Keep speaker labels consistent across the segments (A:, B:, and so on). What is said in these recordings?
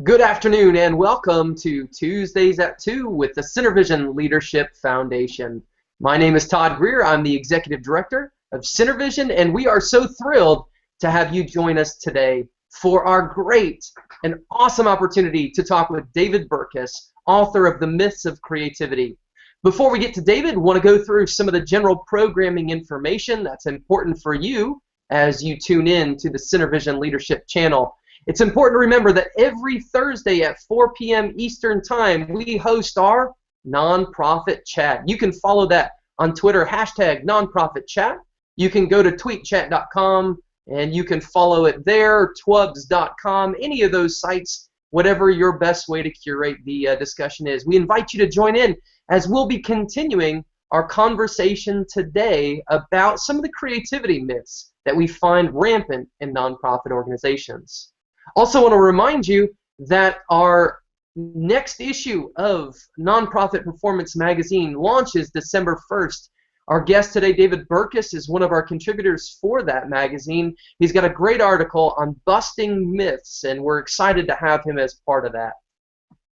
A: Good afternoon and welcome to Tuesdays at 2 with the CenterVision Leadership Foundation. My name is Todd Greer. I'm the Executive Director of CenterVision, and we are so thrilled to have you join us today for our great and awesome opportunity to talk with David Burkus, author of The Myths of Creativity. Before we get to David, I want to go through some of the general programming information that's important for you as you tune in to the CenterVision Leadership channel. It's important to remember that every Thursday at 4 p.m. Eastern Time, we host our Nonprofit Chat. You can follow that on Twitter, hashtag Nonprofit Chat. You can go to tweetchat.com and you can follow it there, twubs.com, any of those sites, whatever your best way to curate the discussion is. We invite you to join in as we'll be continuing our conversation today about some of the creativity myths that we find rampant in nonprofit organizations. Also want to remind you that our next issue of Nonprofit Performance Magazine launches December 1st. Our guest today, David Burkus, is one of our contributors for that magazine. He's got a great article on busting myths, and we're excited to have him as part of that.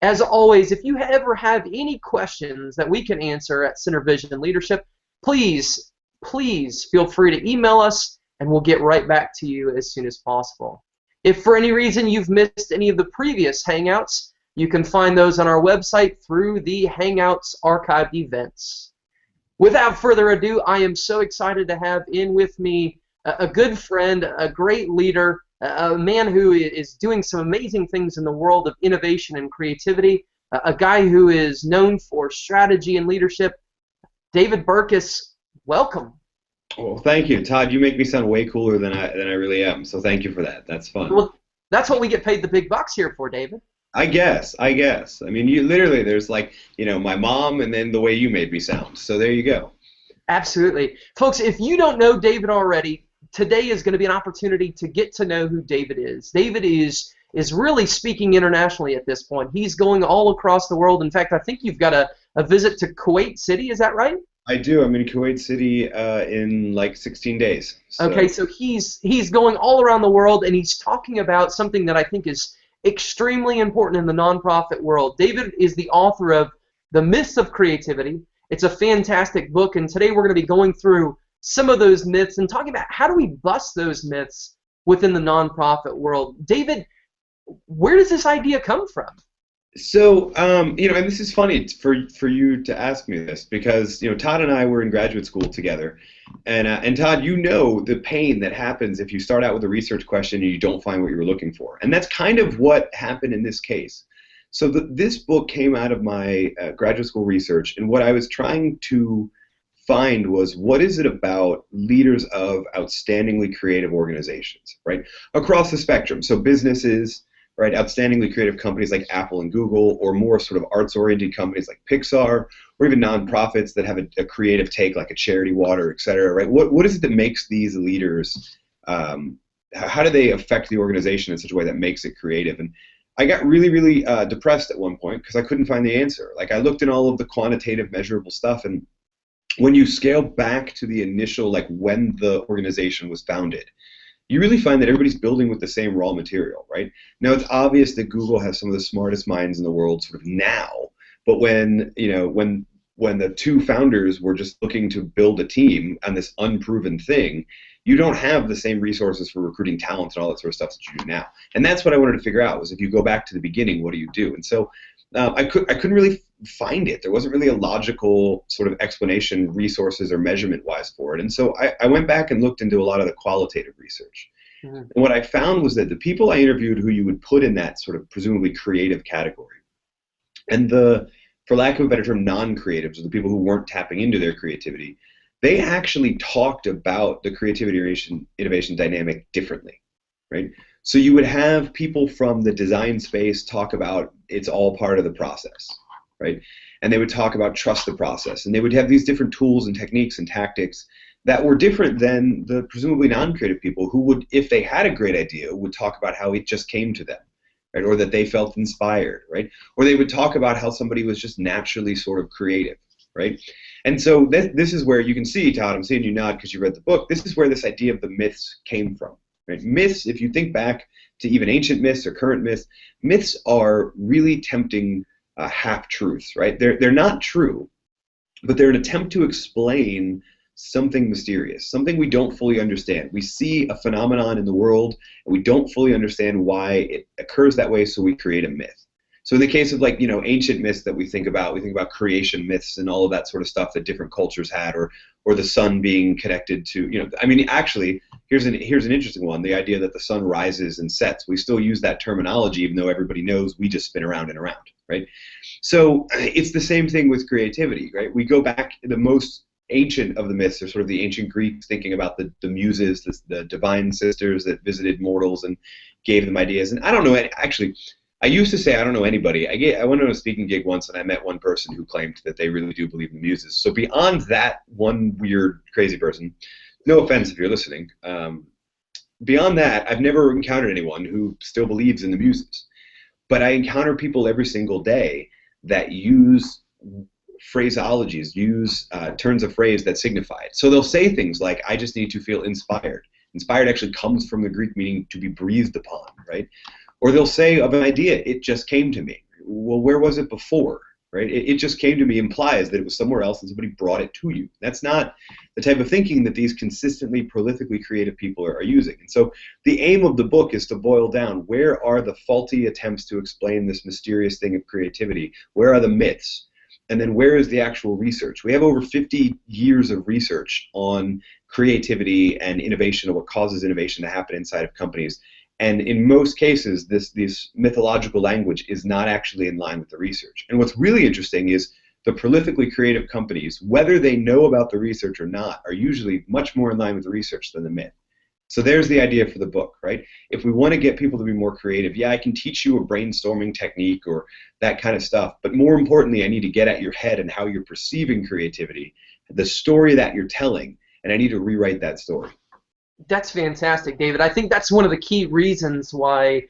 A: As always, if you ever have any questions that we can answer at CenterVision Leadership, please feel free to email us, and we'll get right back to you as soon as possible. If for any reason you've missed any of the previous Hangouts, you can find those on our website through the Hangouts archived events. Without further ado, I am so excited to have in with me a good friend, a great leader, a man who is doing some amazing things in the world of innovation and creativity, a guy who is known for strategy and leadership. David Burkus, welcome.
B: Well, thank you, Todd. You make me sound way cooler than I really am. So thank you for that. That's fun.
A: Well, that's what we get paid the big bucks here for, David.
B: I guess. I mean, you literally, there's like, my mom and then the way you made me sound. So there you go.
A: Absolutely. Folks, if you don't know David already, today is going to be an opportunity to get to know who David is. David is really speaking internationally at this point. He's going all across the world. In fact, I think you've got a visit to Kuwait City. Is that right?
B: I do. I'm in Kuwait City in like 16 days. So.
A: Okay, so he's going all around the world, and he's talking about something that I think is extremely important in the nonprofit world. David is the author of The Myths of Creativity. It's a fantastic book, and today we're going to be going through some of those myths and talking about how do we bust those myths within the nonprofit world. David, where does this idea come from?
B: So, and this is funny for you to ask me this because, Todd and I were in graduate school together, and Todd, the pain that happens if you start out with a research question and you don't find what you were looking for, and that's kind of what happened in this case. So this book came out of my graduate school research, and what I was trying to find was what is it about leaders of outstandingly creative organizations, right, across the spectrum, so businesses, right, outstandingly creative companies like Apple and Google, or more sort of arts-oriented companies like Pixar, or even nonprofits that have a creative take like a Charity Water, et cetera, right? What is it that makes these leaders, how do they affect the organization in such a way that makes it creative? And I got really, really depressed at one point because I couldn't find the answer. Like I looked at all of the quantitative measurable stuff, and when you scale back to the initial, like when the organization was founded, you really find that everybody's building with the same raw material, right? Now, it's obvious that Google has some of the smartest minds in the world sort of now, but when the two founders were just looking to build a team on this unproven thing, you don't have the same resources for recruiting talent and all that sort of stuff that you do now. And that's what I wanted to figure out was if you go back to the beginning, what do you do? And so I couldn't really find it. There wasn't really a logical sort of explanation, resources or measurement-wise for it. And so I went back and looked into a lot of the qualitative research. Mm-hmm. And what I found was that the people I interviewed who you would put in that sort of presumably creative category, and for lack of a better term, non-creatives, or the people who weren't tapping into their creativity, they actually talked about the creativity innovation dynamic differently, right? So you would have people from the design space talk about it's all part of the process, right? And they would talk about trust the process, and they would have these different tools and techniques and tactics that were different than the presumably non-creative people who would, if they had a great idea, would talk about how it just came to them, right? Or that they felt inspired, right? Or they would talk about how somebody was just naturally sort of creative, right? And so this is where you can see, Todd, I'm seeing you nod because you read the book, this is where this idea of the myths came from. right? Myths, if you think back to even ancient myths or current myths, myths are really tempting half-truths, right? They're not true, but they're an attempt to explain something mysterious, something we don't fully understand. We see a phenomenon in the world, and we don't fully understand why it occurs that way, so we create a myth. So in the case of, like, ancient myths that we think about creation myths and all of that sort of stuff that different cultures had, or the sun being connected to, I mean, actually, here's an interesting one, the idea that the sun rises and sets. We still use that terminology, even though everybody knows we just spin around and around, right? So it's the same thing with creativity, right? We go back, the most ancient of the myths are sort of the ancient Greeks, thinking about the muses, the divine sisters that visited mortals and gave them ideas. And I don't know, actually, I used to say I don't know anybody. I went on a speaking gig once, and I met one person who claimed that they really do believe in the muses. So beyond that one weird, crazy person, no offense if you're listening, beyond that, I've never encountered anyone who still believes in the muses. But I encounter people every single day that use phraseologies, use turns of phrase that signify it. So they'll say things like, I just need to feel inspired. Inspired actually comes from the Greek meaning to be breathed upon, right? Or they'll say of an idea, it just came to me. Well, where was it before, right? It just came to me implies that it was somewhere else and somebody brought it to you. That's not the type of thinking that these consistently, prolifically creative people are using. And so the aim of the book is to boil down, where are the faulty attempts to explain this mysterious thing of creativity? Where are the myths? And then where is the actual research? We have over 50 years of research on creativity and innovation, and what causes innovation to happen inside of companies. And in most cases, this mythological language is not actually in line with the research. And what's really interesting is the prolifically creative companies, whether they know about the research or not, are usually much more in line with the research than the myth. So there's the idea for the book, right? If we want to get people to be more creative, yeah, I can teach you a brainstorming technique or that kind of stuff. But more importantly, I need to get at your head and how you're perceiving creativity, the story that you're telling, and I need to rewrite that story.
A: That's fantastic, David. I think that's one of the key reasons why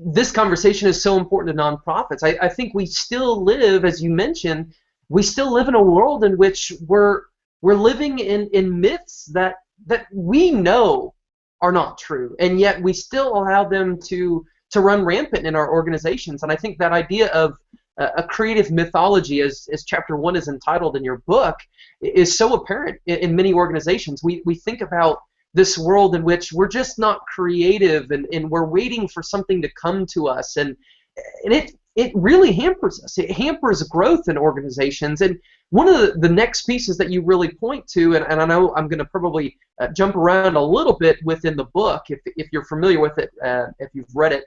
A: this conversation is so important to nonprofits. I think we still live, as you mentioned, we still live in a world in which we're living in myths that we know are not true, and yet we still allow them to run rampant in our organizations. And I think that idea of a creative mythology, as chapter 1 is entitled in your book, is so apparent in many organizations. We think about this world in which we're just not creative, and we're waiting for something to come to us, and it really hampers us. It hampers growth in organizations. And one of the next pieces that you really point to, and I know I'm going to probably jump around a little bit within the book, if you're familiar with it, if you've read it,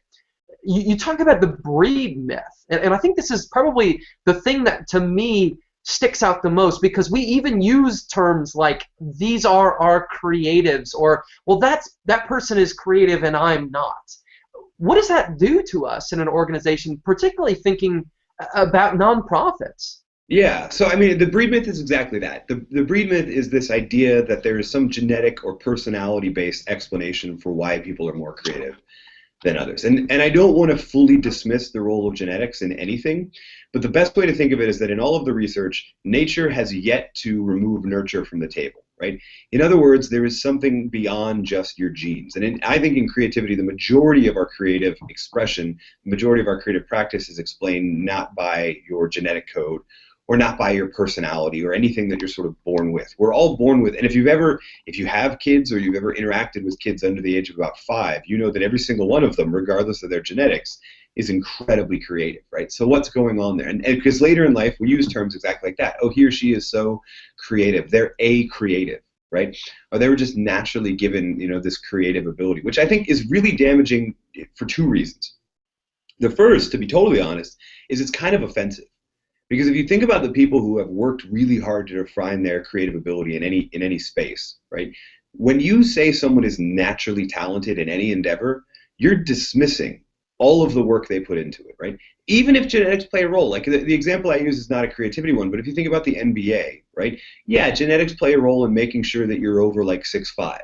A: you talk about the breed myth, and I think this is probably the thing that to me sticks out the most, because we even use terms like, these are our creatives, or, well, that person is creative and I'm not. What does that do to us in an organization, particularly thinking about nonprofits?
B: Yeah, so I mean, the breed myth is exactly that. The breed myth is this idea that there is some genetic or personality-based explanation for why people are more creative than others. And I don't want to fully dismiss the role of genetics in anything, but the best way to think of it is that in all of the research, nature has yet to remove nurture from the table, right? In other words, there is something beyond just your genes. And I think in creativity, the majority of our creative expression, the majority of our creative practice is explained not by your genetic code, or not by your personality, or anything that you're sort of born with. We're all born with, and if you have kids, or you've ever interacted with kids under the age of about 5, you know that every single one of them, regardless of their genetics, is incredibly creative, right? So what's going on there? And because later in life, we use terms exactly like that. Oh, he or she is so creative. They're a creative, right? Or they were just naturally given, this creative ability, which I think is really damaging for 2 reasons. The first, to be totally honest, is it's kind of offensive. Because if you think about the people who have worked really hard to refine their creative ability in any space, right? When you say someone is naturally talented in any endeavor, you're dismissing all of the work they put into it, right? Even if genetics play a role. Like the example I use is not a creativity one, but if you think about the NBA, right? Yeah, genetics play a role in making sure that you're over like 6'5".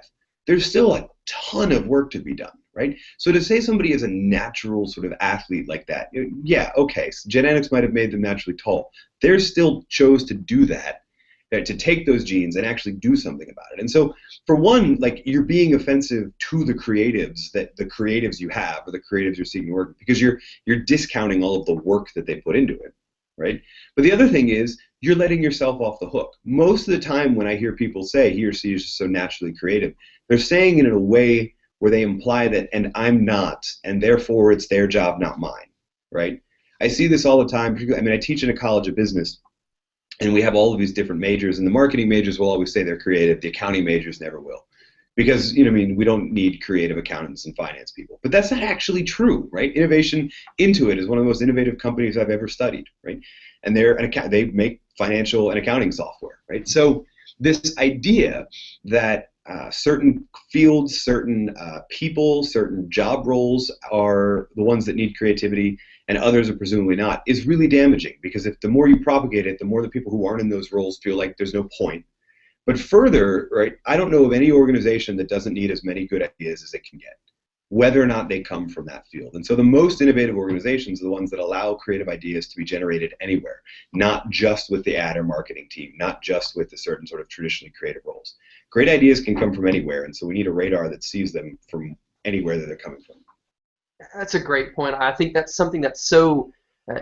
B: There's still a ton of work to be done, right? So to say somebody is a natural sort of athlete like that, yeah, okay, so genetics might have made them naturally tall. They still chose to do that, to take those genes and actually do something about it. And so, for one, like, you're being offensive to the creatives you have, or the creatives you're seeking to work with, because you're discounting all of the work that they put into it, right? But the other thing is, you're letting yourself off the hook. Most of the time when I hear people say he or she is just so naturally creative, they're saying it in a way where they imply that, and I'm not, and therefore it's their job, not mine, right? I see this all the time. I mean, I teach in a college of business, and we have all of these different majors, and the marketing majors will always say they're creative. The accounting majors never will. Because, I mean, we don't need creative accountants and finance people. But that's not actually true, right? Innovation, Intuit is one of the most innovative companies I've ever studied, right? And they make financial and accounting software, right? So this idea that certain fields, certain people, certain job roles are the ones that need creativity and others are presumably not, is really damaging, because if the more you propagate it, the more the people who aren't in those roles feel like there's no point. But further, right, I don't know of any organization that doesn't need as many good ideas as it can get, whether or not they come from that field. And so the most innovative organizations are the ones that allow creative ideas to be generated anywhere, not just with the ad or marketing team, not just with the certain sort of traditionally creative roles. Great ideas can come from anywhere, and so we need a radar that sees them from anywhere that they're coming from.
A: That's a great point. I think that's something that's so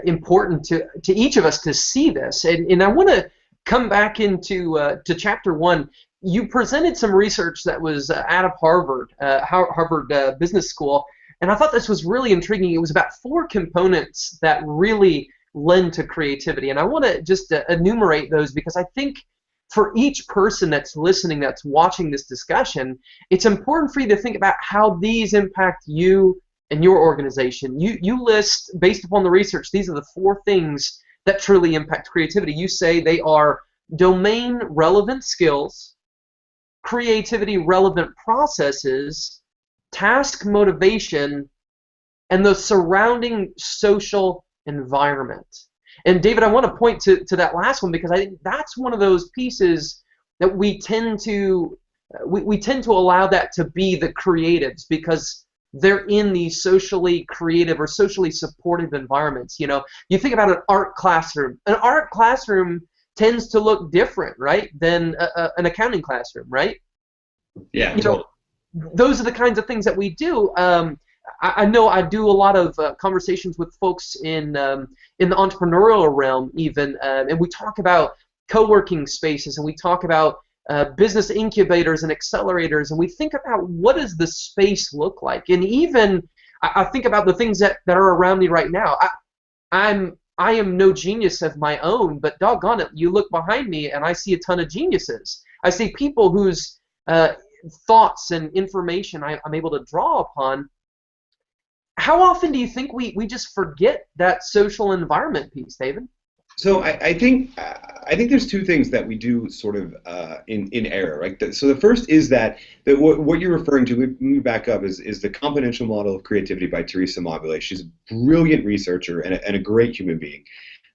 A: important to each of us to see this. And I want to come back into to chapter 1. You presented some research that was out of Harvard Business School, and I thought this was really intriguing. It was about 4 components that really lend to creativity, and I want to just enumerate those, because I think for each person that's listening, that's watching this discussion, it's important for you to think about how these impact you and your organization. You list, based upon the research, these are the 4 things that truly impact creativity. You say they are domain relevant skills, creativity relevant processes, task motivation, and the surrounding social environment. And David, I want to point to that last one, because I think that's one of those pieces that we tend to allow that to be the creatives, because they're in these socially creative or socially supportive environments. You know, you think about an art classroom. An art classroom tends to look different, right, than an accounting classroom, right?
B: Yeah,
A: you know, those are the kinds of things that we do. I know I do a lot of conversations with folks in the entrepreneurial realm, even, and we talk about co-working spaces, and we talk about business incubators and accelerators, and we think about what does the space look like. And even I think about the things that are around me right now. I am no genius of my own, but doggone it, you look behind me and I see a ton of geniuses. I see people whose thoughts and information I'm able to draw upon. How often do you think we just forget that social environment piece, David?
B: So I think there's 2 things that we do sort of in error, right? So the first is that what you're referring to, let me back up, is the Confidential Model of Creativity by Teresa Amabile. She's a brilliant researcher and a great human being.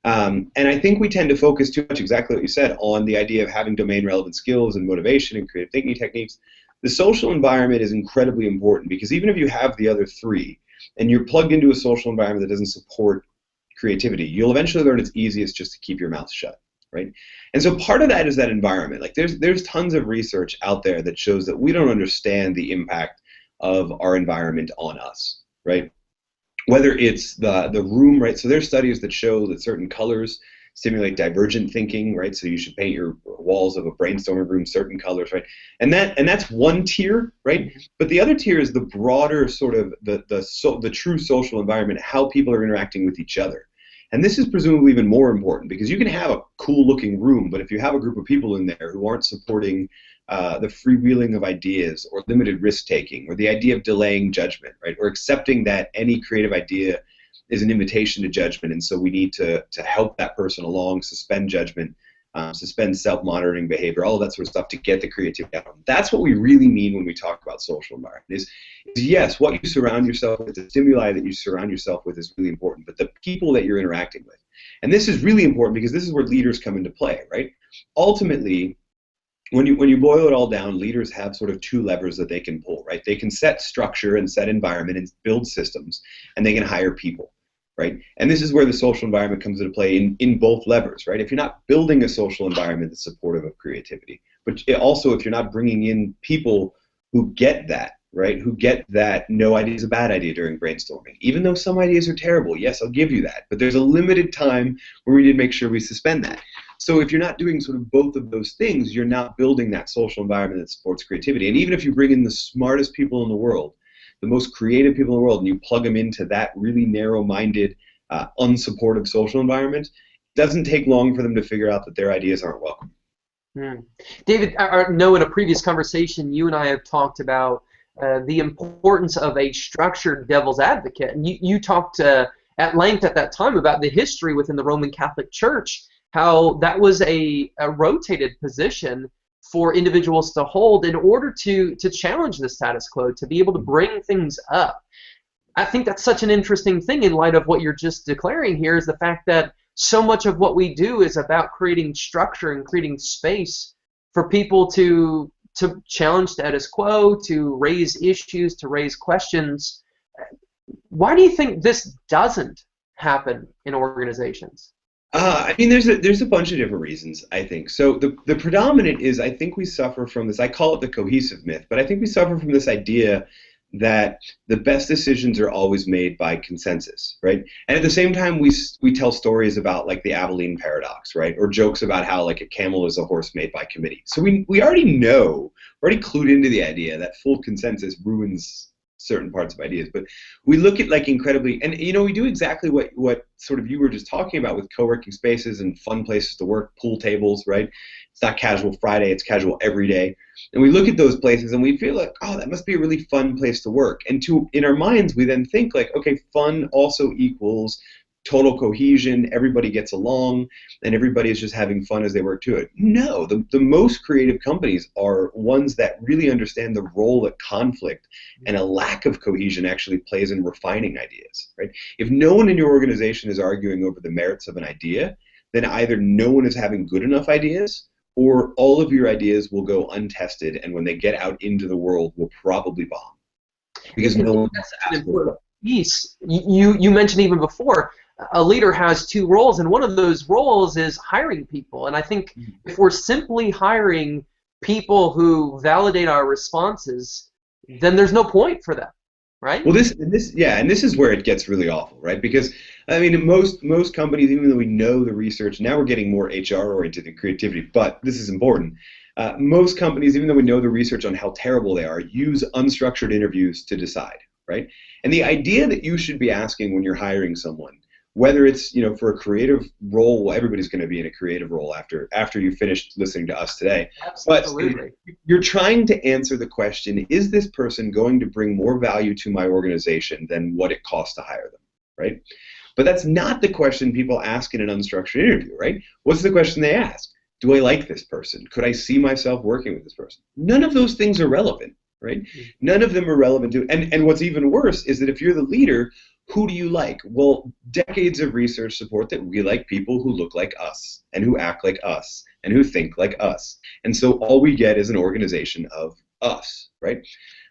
B: And I think we tend to focus too much, exactly what you said, on the idea of having domain relevant skills and motivation and creative thinking techniques. The social environment is incredibly important, because even if you have the other 3 and you're plugged into a social environment that doesn't support creativity, you'll eventually learn it's easiest just to keep your mouth shut, right? And so part of that is that environment. Like, there's tons of research out there that shows that we don't understand the impact of our environment on us, right? Whether it's the room, right? So there's studies that show that certain colors stimulate divergent thinking, right? So you should paint your walls of a brainstorming room certain colors, right? And that's one tier, right? But the other tier is the broader sort of the true social environment, how people are interacting with each other. And this is presumably even more important, because you can have a cool-looking room, but if you have a group of people in there who aren't supporting the freewheeling of ideas, or limited risk-taking, or the idea of delaying judgment, right, or accepting that any creative idea is an invitation to judgment, and so we need to help that person along, suspend judgment, suspend self-monitoring behavior, all of that sort of stuff to get the creativity out. That's what we really mean when we talk about social environment. Is yes, what you surround yourself with, the stimuli that you surround yourself with is really important, but the people that you're interacting with. And this is really important, because this is where leaders come into play, right? Ultimately, when you boil it all down, leaders have sort of 2 levers that they can pull, right? They can set structure and set environment and build systems, and they can hire people, right? And this is where the social environment comes into play in both levers, right? If you're not building a social environment that's supportive of creativity, but also if you're not bringing in people who get that, right? Who get that no idea is a bad idea during brainstorming. Even though some ideas are terrible, yes, I'll give you that. But there's a limited time where we need to make sure we suspend that. So if you're not doing sort of both of those things, you're not building that social environment that supports creativity. And even if you bring in the smartest people in the world, the most creative people in the world, and you plug them into that really narrow-minded, unsupportive social environment, it doesn't take long for them to figure out that their ideas aren't welcome.
A: David, I know in a previous conversation you and I have talked about the importance of a structured devil's advocate. And you talked at length at that time about the history within the Roman Catholic Church, how that was a rotated position for individuals to hold in order to challenge the status quo, to be able to bring things up. I think that's such an interesting thing in light of what you're just declaring here, is the fact that so much of what we do is about creating structure and creating space for people to challenge status quo, to raise issues, to raise questions. Why do you think this doesn't happen in organizations?
B: I mean, there's a bunch of different reasons, I think. So the predominant is, I think we suffer from this, I call it the cohesive myth, but I think we suffer from this idea that the best decisions are always made by consensus, right? And at the same time, we tell stories about like the Abilene paradox, right? Or jokes about how like a camel is a horse made by committee. So we already know, we're already clued into the idea that full consensus ruins certain parts of ideas. But we look at like incredibly, and you know, we do exactly what sort of you were just talking about with co-working spaces and fun places to work, pool tables, right? It's not casual Friday, it's casual every day. And we look at those places and we feel like, oh, that must be a really fun place to work. And in our minds, we then think like, okay, fun also equals total cohesion, everybody gets along, and everybody is just having fun as they work to it. No, the most creative companies are ones that really understand the role that conflict and a lack of cohesion actually plays in refining ideas, right? If no one in your organization is arguing over the merits of an idea, then either no one is having good enough ideas, or all of your ideas will go untested, and when they get out into the world, will probably bomb. Because no one has to ask for it.
A: Piece. You mentioned even before, a leader has two roles, and one of those roles is hiring people. And I think if we're simply hiring people who validate our responses, then there's no point for them, right?
B: Well, this is where it gets really awful, right? Because I mean, most companies, even though we know the research, now we're getting more HR oriented than creativity, but this is important. Most companies, even though we know the research on how terrible they are, use unstructured interviews to decide, right? And the idea that you should be asking when you're hiring someone, whether it's, you know, for a creative role, well, everybody's going to be in a creative role after you finish listening to us today.
A: Absolutely.
B: But you're trying to answer the question, is this person going to bring more value to my organization than what it costs to hire them, right? But that's not the question people ask in an unstructured interview, right? What's the question they ask? Do I like this person? Could I see myself working with this person? None of those things are relevant, right? None of them are relevant to, and what's even worse is that if you're the leader, who do you like? Well, decades of research support that we like people who look like us and who act like us and who think like us. And so all we get is an organization of us, right?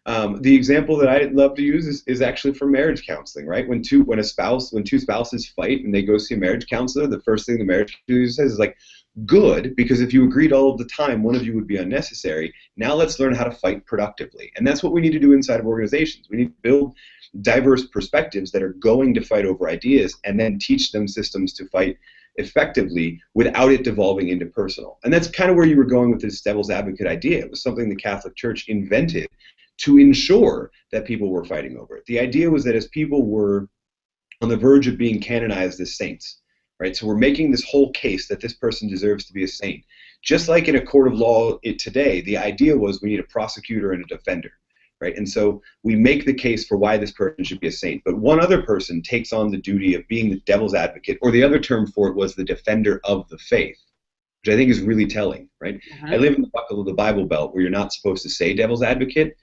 B: The example that I love to use is actually for marriage counseling, right? When two spouses fight and they go see a marriage counselor, the first thing the marriage counselor says is like, good, because if you agreed all of the time, one of you would be unnecessary. Now let's learn how to fight productively. And that's what we need to do inside of organizations. We need to build diverse perspectives that are going to fight over ideas and then teach them systems to fight effectively without it devolving into personal. And that's kind of where you were going with this devil's advocate idea. It was something the Catholic Church invented to ensure that people were fighting over it. The idea was that as people were on the verge of being canonized as saints, right? So we're making this whole case that this person deserves to be a saint. Just like in a court of law today, the idea was we need a prosecutor and a defender, right? And so we make the case for why this person should be a saint. But one other person takes on the duty of being the devil's advocate, or the other term for it was the defender of the faith, which I think is really telling, right? I live in the buckle of the Bible Belt where you're not supposed to say devil's advocate,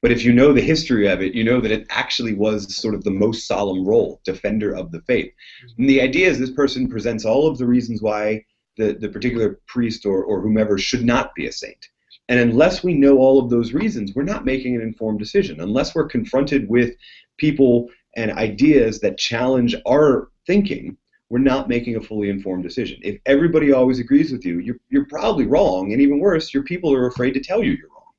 B: but if you know the history of it, you know that it actually was sort of the most solemn role, defender of the faith. And the idea is this person presents all of the reasons why the particular priest or whomever should not be a saint. And unless we know all of those reasons, we're not making an informed decision. Unless we're confronted with people and ideas that challenge our thinking, we're not making a fully informed decision. If everybody always agrees with you, you're probably wrong, and even worse, your people are afraid to tell you you're wrong.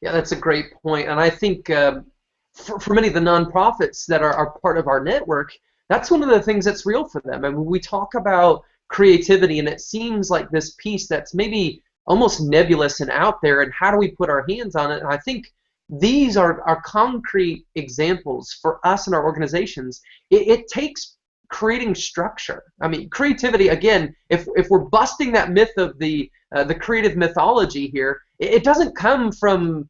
A: Yeah, that's a great point. And I think for many of the nonprofits that are part of our network, that's one of the things that's real for them. I mean, we talk about creativity, and it seems like this piece that's maybe almost nebulous and out there, and how do we put our hands on it? And I think these are concrete examples for us and our organizations. It takes creating structure. I mean, creativity, again, if we're busting that myth of the creative mythology here, it doesn't come from,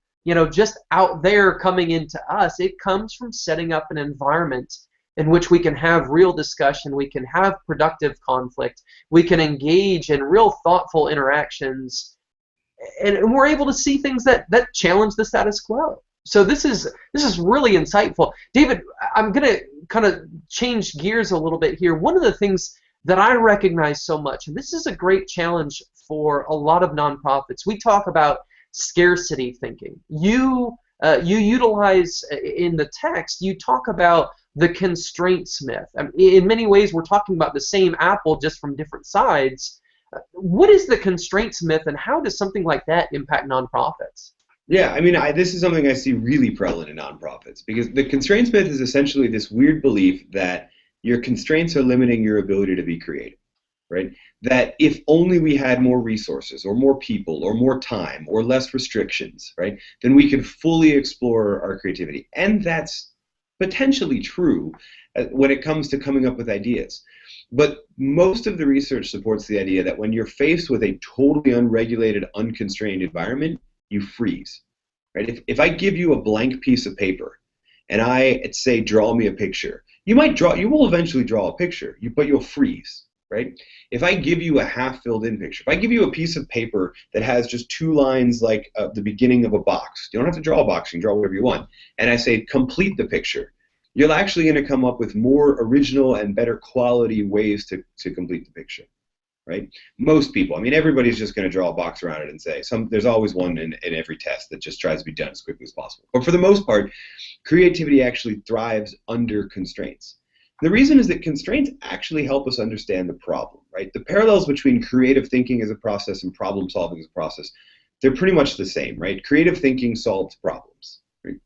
A: just out there coming into us. It comes from setting up an environment in which we can have real discussion, we can have productive conflict, we can engage in real thoughtful interactions, and we're able to see things that challenge the status quo. So this is really insightful. David, I'm going to kind of change gears a little bit here. One of the things that I recognize so much, and this is a great challenge for a lot of nonprofits, we talk about scarcity thinking. You utilize in the text, you talk about the constraints myth. I mean, in many ways, we're talking about the same apple just from different sides. What is the constraints myth, and how does something like that impact nonprofits?
B: Yeah, I mean, this is something I see really prevalent in nonprofits, because the constraints myth is essentially this weird belief that your constraints are limiting your ability to be creative, right? That if only we had more resources or more people or more time or less restrictions, right, then we could fully explore our creativity. And that's potentially true when it comes to coming up with ideas. But most of the research supports the idea that when you're faced with a totally unregulated, unconstrained environment, you freeze, right? If I give you a blank piece of paper and I say, draw me a picture, you will eventually draw a picture, but you'll freeze, right? If I give you a half filled in picture, if I give you a piece of paper that has just 2 lines like the beginning of a box, you don't have to draw a box, you can draw whatever you want, and I say, complete the picture, you're actually going to come up with more original and better quality ways to complete the picture, right? Most people, I mean, everybody's just going to draw a box around it and say, there's always one in every test that just tries to be done as quickly as possible. But for the most part, creativity actually thrives under constraints. The reason is that constraints actually help us understand the problem, right? The parallels between creative thinking as a process and problem solving as a process, they're pretty much the same, right? Creative thinking solves problems, right?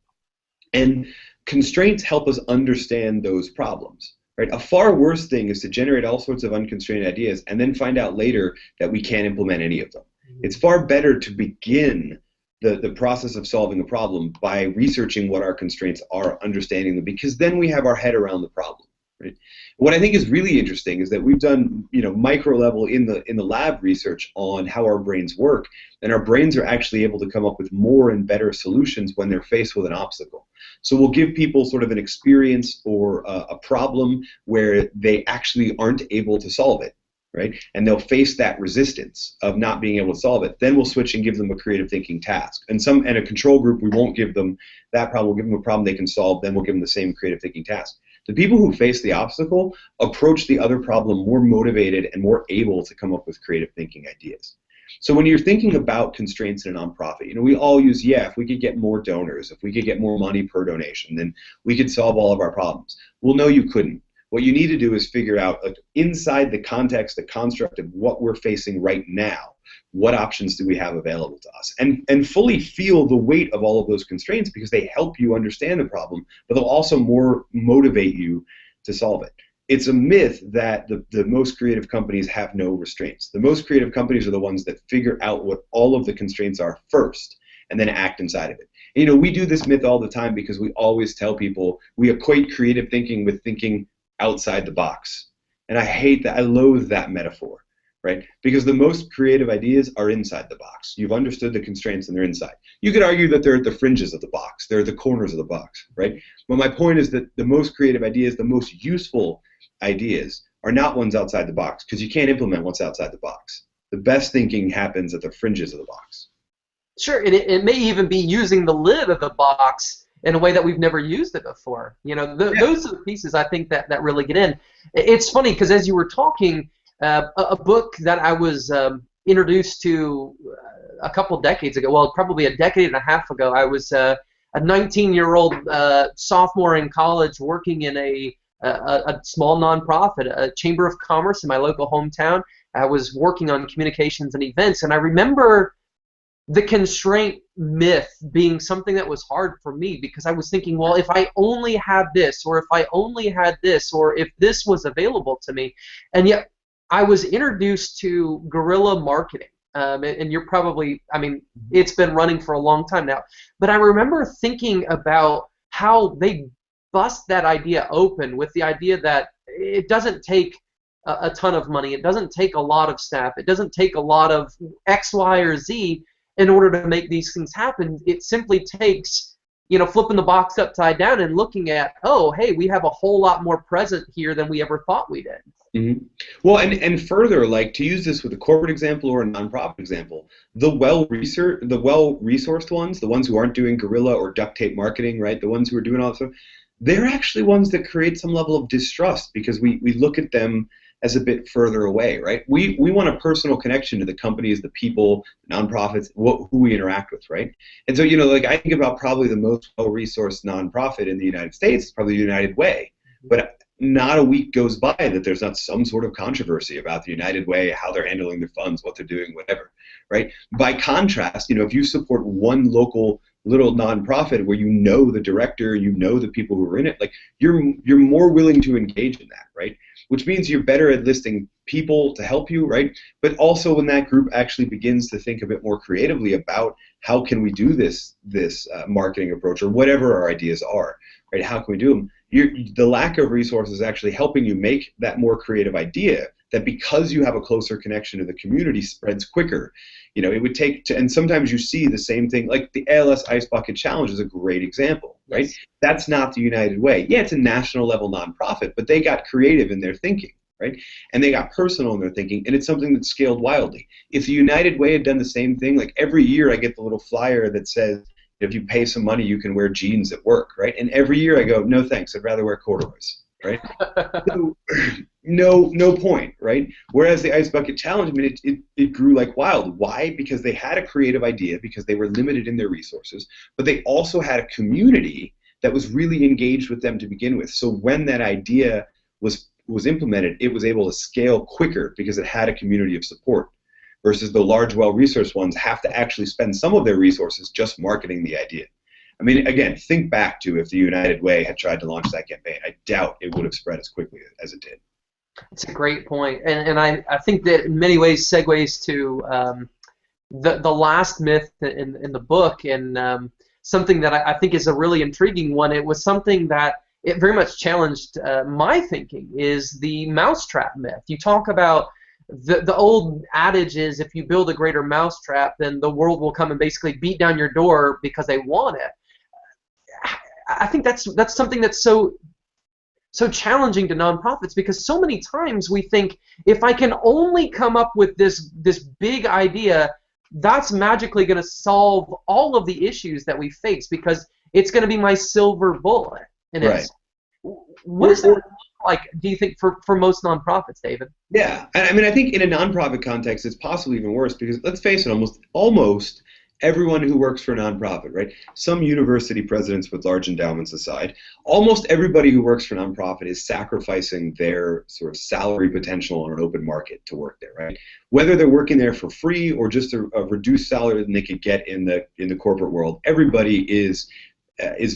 B: And constraints help us understand those problems, right? A far worse thing is to generate all sorts of unconstrained ideas and then find out later that we can't implement any of them. It's far better to begin the process of solving a problem by researching what our constraints are, understanding them, because then we have our head around the problem. Right? What I think is really interesting is that we've done, micro level in the lab research on how our brains work, and our brains are actually able to come up with more and better solutions when they're faced with an obstacle. So we'll give people sort of an experience or a problem where they actually aren't able to solve it, right? And they'll face that resistance of not being able to solve it. Then we'll switch and give them a creative thinking task. And a control group, we won't give them that problem. We'll give them a problem they can solve. Then we'll give them the same creative thinking task. The people who face the obstacle approach the other problem more motivated and more able to come up with creative thinking ideas. So when you're thinking about constraints in a nonprofit, we all use, if we could get more donors, if we could get more money per donation, then we could solve all of our problems. Well, no, you couldn't. What you need to do is figure out, inside the context, the construct of what we're facing right now, what options do we have available to us? And fully feel the weight of all of those constraints, because they help you understand the problem, but they'll also more motivate you to solve it. It's a myth that the most creative companies have no restraints. The most creative companies are the ones that figure out what all of the constraints are first and then act inside of it. We do this myth all the time because we always tell people we equate creative thinking with thinking outside the box. And I hate that. I loathe that metaphor, right? Because the most creative ideas are inside the box. You've understood the constraints and they're inside. You could argue that they're at the fringes of the box. They're at the corners of the box, right? But my point is that the most creative ideas, the most useful ideas, are not ones outside the box, because you can't implement what's outside the box. The best thinking happens at the fringes of the box.
A: Sure, and it may even be using the lid of the box in a way that we've never used it before. Those are the pieces I think that really get in. It's funny because as you were talking, a book that I was introduced to a couple decades ago, well, probably a decade and a half ago, I was a 19-year-old sophomore in college working in a a small nonprofit, a chamber of commerce in my local hometown. I was working on communications and events, and I remember the constraint myth being something that was hard for me, because I was thinking, well, if I only had this, or if I only had this, or if this was available to me. And yet I was introduced to guerrilla marketing. And you're probably, I mean, it's been running for a long time now. But I remember thinking about how they bust that idea open with the idea that it doesn't take a ton of money. It doesn't take a lot of staff. It doesn't take a lot of X, Y, or Z in order to make these things happen. It simply takes, flipping the box upside down and looking at, oh, hey, we have a whole lot more present here than we ever thought we did.
B: Mm-hmm. Well, and further, like, to use this with a corporate example or a nonprofit example, the well-resourced ones, the ones who aren't doing guerrilla or duct tape marketing, right, the ones who are doing all that stuff, they're actually ones that create some level of distrust, because we look at them as a bit further away, right? We want a personal connection to the companies, the people, the nonprofits, who we interact with, right? And so, like, I think about probably the most well-resourced nonprofit in the United States, probably United Way, but not a week goes by that there's not some sort of controversy about the United Way, how they're handling their funds, what they're doing, whatever, right? By contrast, if you support one local little nonprofit where the director, the people who are in it, like, you're more willing to engage in that, right? Which means you're better at listing people to help you, right? But also when that group actually begins to think a bit more creatively about how can we do this marketing approach, or whatever our ideas are, right? How can we do them? The lack of resources is actually helping you make that more creative idea that, because you have a closer connection to the community, spreads quicker. It would take and sometimes you see the same thing, like the ALS Ice Bucket Challenge is a great example, right? Yes. That's not the United Way. Yeah, it's a national level nonprofit, but they got creative in their thinking, right? And they got personal in their thinking, and it's something that scaled wildly. If the United Way had done the same thing, like, every year I get the little flyer that says, if you pay some money, you can wear jeans at work, right? And every year I go, no thanks, I'd rather wear corduroys, right? So, no point, right? Whereas the Ice Bucket Challenge, I mean, it grew like wild. Why? Because they had a creative idea, because they were limited in their resources, but they also had a community that was really engaged with them to begin with. So when that idea was implemented, it was able to scale quicker because it had a community of support. Versus the large, well-resourced ones have to actually spend some of their resources just marketing the idea. I mean, again, think back to if the United Way had tried to launch that campaign. I doubt it would have spread as quickly as it did.
A: It's a great point. And I think that in many ways segues to the last myth in the book, and something that I think is a really intriguing one. It was something that it very much challenged my thinking, is the mousetrap myth. You talk about the old adage is, if you build a greater mousetrap, then the world will come and basically beat down your door because they want it. I think that's something that's so challenging to nonprofits, because so many times we think, if I can only come up with this big idea, that's magically going to solve all of the issues that we face, because it's going to be my silver bullet. And
B: right.
A: What does that look like, do you think, for most nonprofits, David?
B: Yeah, I mean, I think in a nonprofit context, it's possibly even worse, because let's face it, almost everyone who works for a nonprofit, right? Some university presidents with large endowments aside, almost everybody who works for a nonprofit is sacrificing their sort of salary potential on an open market to work there, right? Whether they're working there for free or just a reduced salary than they could get in the corporate world, everybody is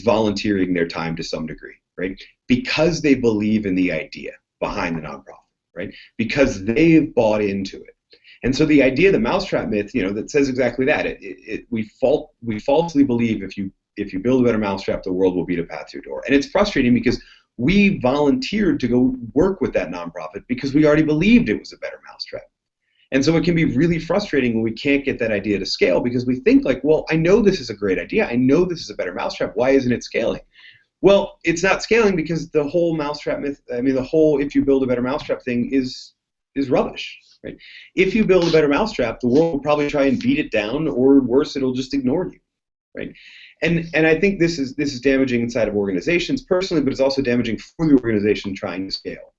B: volunteering their time to some degree, right? Because they believe in the idea behind the nonprofit, right? Because they've bought into it. And so the idea, the mousetrap myth, that says exactly that. We falsely believe if you build a better mousetrap, the world will beat a path to your door. And it's frustrating because we volunteered to go work with that nonprofit because we already believed it was a better mousetrap. And so it can be really frustrating when we can't get that idea to scale, because we think like, well, I know this is a great idea. I know this is a better mousetrap. Why isn't it scaling? Well, it's not scaling because the whole mousetrap myth, the whole if you build a better mousetrap thing is rubbish. Right? If you build a better mousetrap, the world will probably try and beat it down, or worse, it'll just ignore you, right? And I think this is damaging inside of organizations personally, but it's also damaging for the organization trying to scale.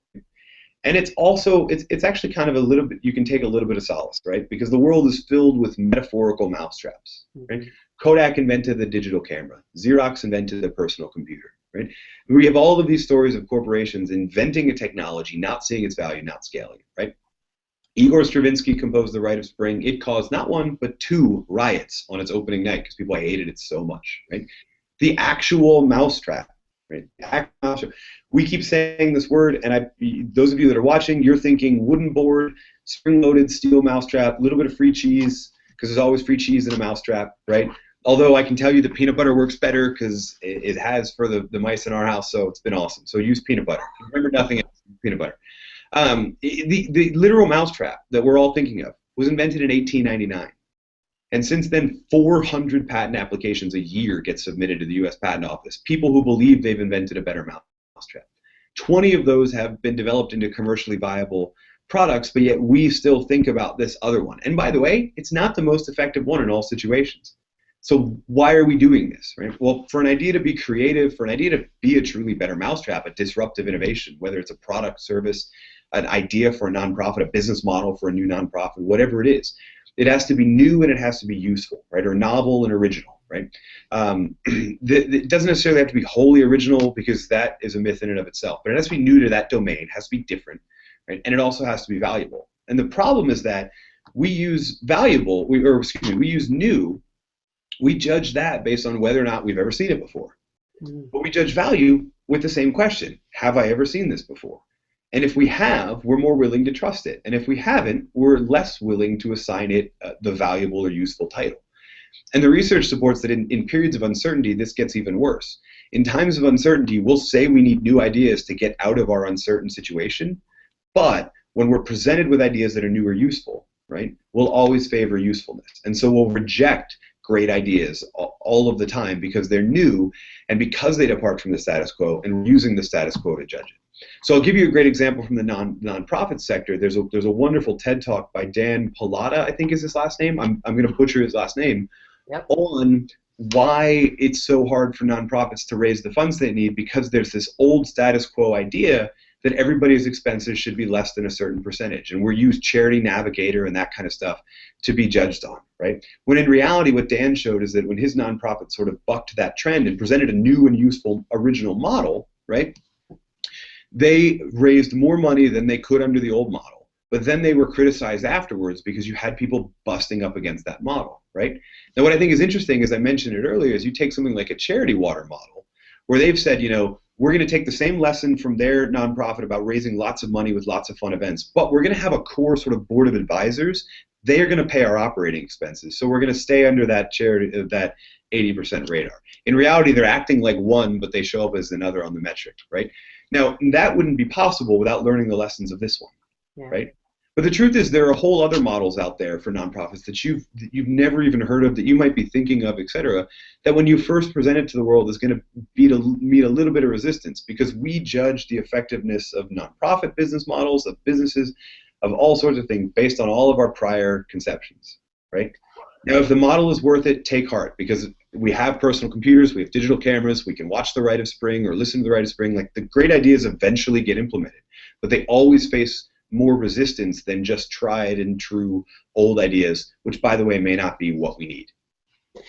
B: And it's also it's actually kind of a little bit, you can take a little bit of solace, right? Because the world is filled with metaphorical mousetraps. Right? Kodak invented the digital camera. Xerox invented the personal computer. right? We have all of these stories of corporations inventing a technology, not seeing its value, not scaling it, right? Igor Stravinsky composed The Rite of Spring. It caused not one, but two riots on its opening night because people hated it so much, right? The actual mousetrap, right? The actual mousetrap. We keep saying this word, and those of you that are watching, you're thinking wooden board, spring-loaded steel mousetrap, a little bit of free cheese, because there's always free cheese in a mousetrap, right? Although I can tell you the peanut butter works better because it has for the mice in our house, so it's been awesome. So use peanut butter. Remember nothing else, peanut butter. The literal mousetrap that we're all thinking of was invented in 1899. And since then, 400 patent applications a year get submitted to the U.S. Patent Office. People who believe they've invented a better mousetrap. 20 of those have been developed into commercially viable products, but yet we still think about this other one. And by the way, it's not the most effective one in all situations. So why are we doing this, right? Well, for an idea to be creative, for an idea to be a truly better mousetrap, a disruptive innovation, whether it's a product, service, an idea for a nonprofit, a business model for a new nonprofit, whatever it is, it has to be new and it has to be useful, right? Or novel and original, right? It doesn't necessarily have to be wholly original because that is a myth in and of itself, but it has to be new to that domain, it has to be different, right? And it also has to be valuable. And the problem is that we use valuable, we use new. We judge that based on whether or not we've ever seen it before. But we judge value with the same question. Have I ever seen this before? And if we have, we're more willing to trust it. And if we haven't, we're less willing to assign it the valuable or useful title. And the research supports that in periods of uncertainty, this gets even worse. In times of uncertainty, we'll say we need new ideas to get out of our uncertain situation. But when we're presented with ideas that are new or useful, right, we'll always favor usefulness. And so we'll reject great ideas all of the time because they're new and because they depart from the status quo, and we're using the status quo to judge it. So I'll give you a great example from the nonprofit sector. There's a wonderful TED Talk by Dan Pallotta, I think is his last name. I'm going to butcher his last name. Yep. On why it's so hard for nonprofits to raise the funds they need, because there's this old status quo idea that everybody's expenses should be less than a certain percentage. And we're used Charity Navigator and that kind of stuff to be judged on, right? When in reality, what Dan showed is that when his nonprofit sort of bucked that trend and presented a new and useful original model, right, they raised more money than they could under the old model. But then they were criticized afterwards because you had people busting up against that model, right? Now, what I think is interesting, as I mentioned it earlier, is you take something like a Charity Water model, where they've said, you know, we're going to take the same lesson from their nonprofit about raising lots of money with lots of fun events, but we're going to have a core sort of board of advisors. They are going to pay our operating expenses. So we're going to stay under that charity, that 80% radar. In reality, they're acting like one, but they show up as another on the metric, right? Now, that wouldn't be possible without learning the lessons of this one, right? But the truth is there are whole other models out there for nonprofits that you've never even heard of, that you might be thinking of, et cetera, that when you first present it to the world is going to meet a little bit of resistance, because we judge the effectiveness of nonprofit business models, of businesses, of all sorts of things based on all of our prior conceptions, right? Now, if the model is worth it, take heart, because we have personal computers, we have digital cameras, we can watch The Rite of Spring or listen to The Rite of Spring. Like, the great ideas eventually get implemented, but they always face more resistance than just tried and true old ideas, which, by the way, may not be what we need.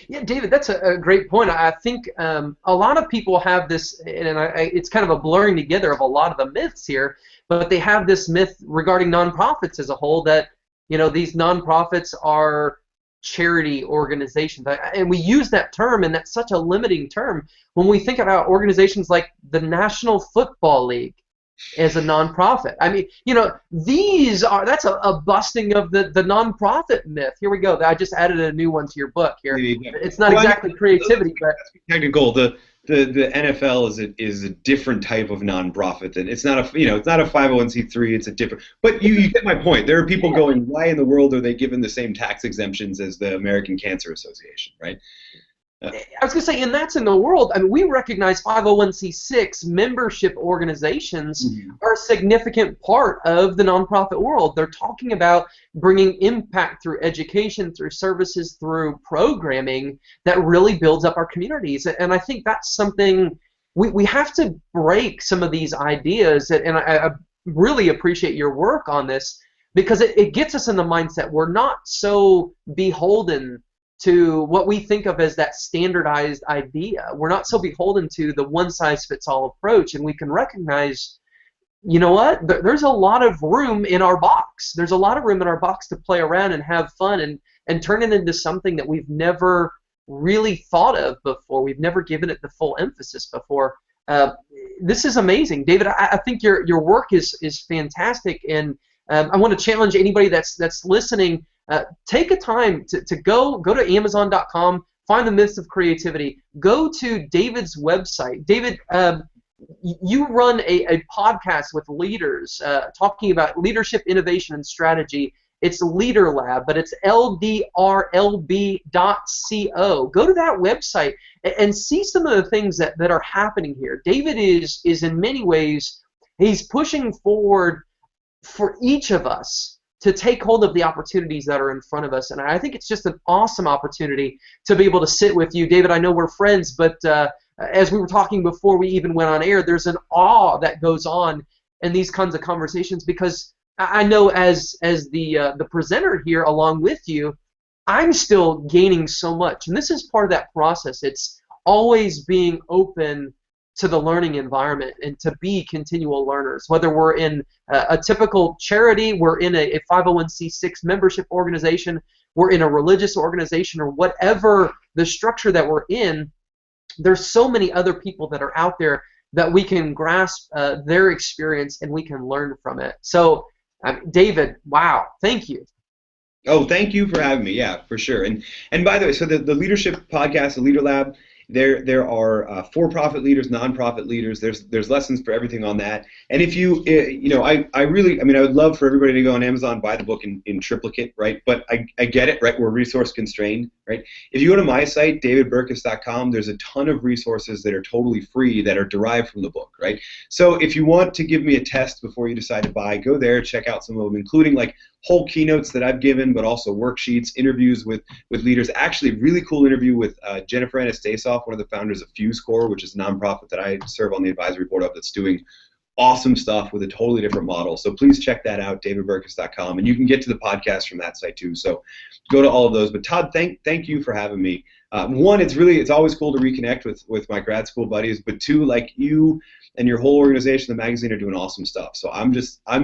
A: Yeah, David, that's a great point. I think a lot of people have this, and it's kind of a blurring together of a lot of the myths here, but they have this myth regarding nonprofits as a whole that, you know, these nonprofits are charity organizations. And we use that term, and that's such a limiting term when we think about organizations like the National Football League as a nonprofit. I mean, you know, that's a busting of the nonprofit myth. Here we go. I just added a new one to your book here. It's not exactly creativity, but
B: technical. The NFL is a different type of nonprofit, and it's not a 501c3. It's a different. But you get my point. There are people going, why in the world are they given the same tax exemptions as the American Cancer Association, right?
A: I was going to say, and that's in the world. I mean, we recognize 501c6 membership organizations are a significant part of the nonprofit world. They're talking about bringing impact through education, through services, through programming that really builds up our communities. And I think that's something we have to break some of these ideas. And I really appreciate your work on this, because it gets us in the mindset we're not so beholden to what we think of as that standardized idea. We're not so beholden to the one-size-fits-all approach, and we can recognize, you know what, there's a lot of room in our box. There's a lot of room in our box to play around and have fun and turn it into something that we've never really thought of before. We've never given it the full emphasis before. This is amazing. David, I think your work is fantastic, and I want to challenge anybody that's listening. Take a time to go to Amazon.com, find the Myths of Creativity. Go to David's website. David, you run a podcast with leaders talking about leadership, innovation, and strategy. It's Leader Lab, but it's ldrlb.co. Go to that website and see some of the things that are happening here. David is in many ways, he's pushing forward for each of us to take hold of the opportunities that are in front of us. And I think it's just an awesome opportunity to be able to sit with you. David, I know we're friends, but as we were talking before we even went on air, there's an awe that goes on in these kinds of conversations, because I know as the presenter here along with you, I'm still gaining so much. And this is part of that process. It's always being open to the learning environment and to be continual learners. Whether we're in a typical charity, we're in a 501c6 membership organization, we're in a religious organization, or whatever the structure that we're in, there's so many other people that are out there that we can grasp their experience and we can learn from it. So, David, wow, thank you.
B: Oh, thank you for having me. Yeah, for sure. And by the way, so the leadership podcast, the Leader Lab, there are for-profit leaders, non-profit leaders. There's lessons for everything on that. And if you I would love for everybody to go on Amazon, buy the book in triplicate, right? But I get it, right? We're resource constrained, right? If you go to my site, davidburkus.com, there's a ton of resources that are totally free that are derived from the book, right? So if you want to give me a test before you decide to buy, go there, check out some of them, including like whole keynotes that I've given, but also worksheets, interviews with leaders. Actually, really cool interview with Jennifer Anastasoff, one of the founders of FuseCore, which is a nonprofit that I serve on the advisory board of, that's doing awesome stuff with a totally different model. So please check that out, davidburkus.com, and you can get to the podcast from that site too. So go to all of those. But Todd, thank you for having me. One, it's always cool to reconnect with my grad school buddies. But two, like, you and your whole organization, the magazine, are doing awesome stuff. So I'm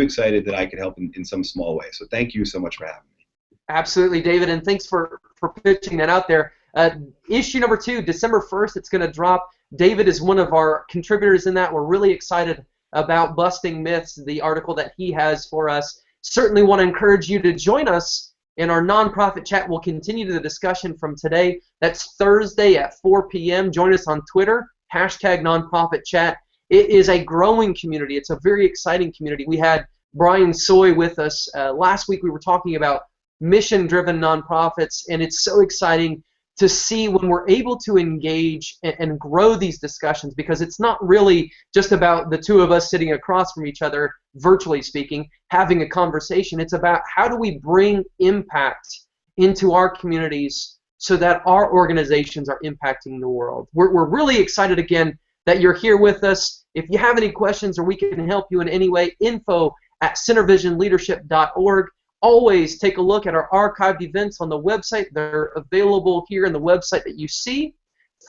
B: excited that I can help in some small way. So thank you so much for having me.
A: Absolutely, David, and thanks for pitching that out there. Issue number 2, December 1st, it's going to drop. David is one of our contributors in that. We're really excited about Busting Myths, the article that he has for us. Certainly want to encourage you to join us in our nonprofit chat. We'll continue the discussion from today. That's Thursday at 4 p.m. Join us on Twitter, #nonprofitchat. It is a growing community. It's a very exciting community. We had Brian Soy with us. Last week we were talking about mission-driven nonprofits, and it's so exciting to see when we're able to engage and grow these discussions, because it's not really just about the two of us sitting across from each other, virtually speaking, having a conversation. It's about how do we bring impact into our communities so that our organizations are impacting the world. We're really excited again that you're here with us. If you have any questions or we can help you in any way, info@centervisionleadership.org. Always take a look at our archived events on the website. They're available here in the website that you see.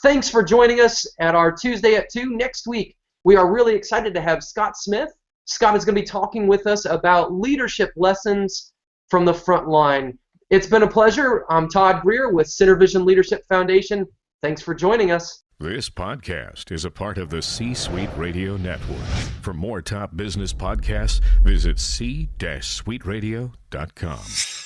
A: Thanks for joining us at our Tuesday at 2. Next week, we are really excited to have Scott Smith. Scott is going to be talking with us about leadership lessons from the front line. It's been a pleasure. I'm Todd Greer with CenterVision Leadership Foundation. Thanks for joining us.
C: This podcast is a part of the C-Suite Radio Network. For more top business podcasts, visit c-suiteradio.com.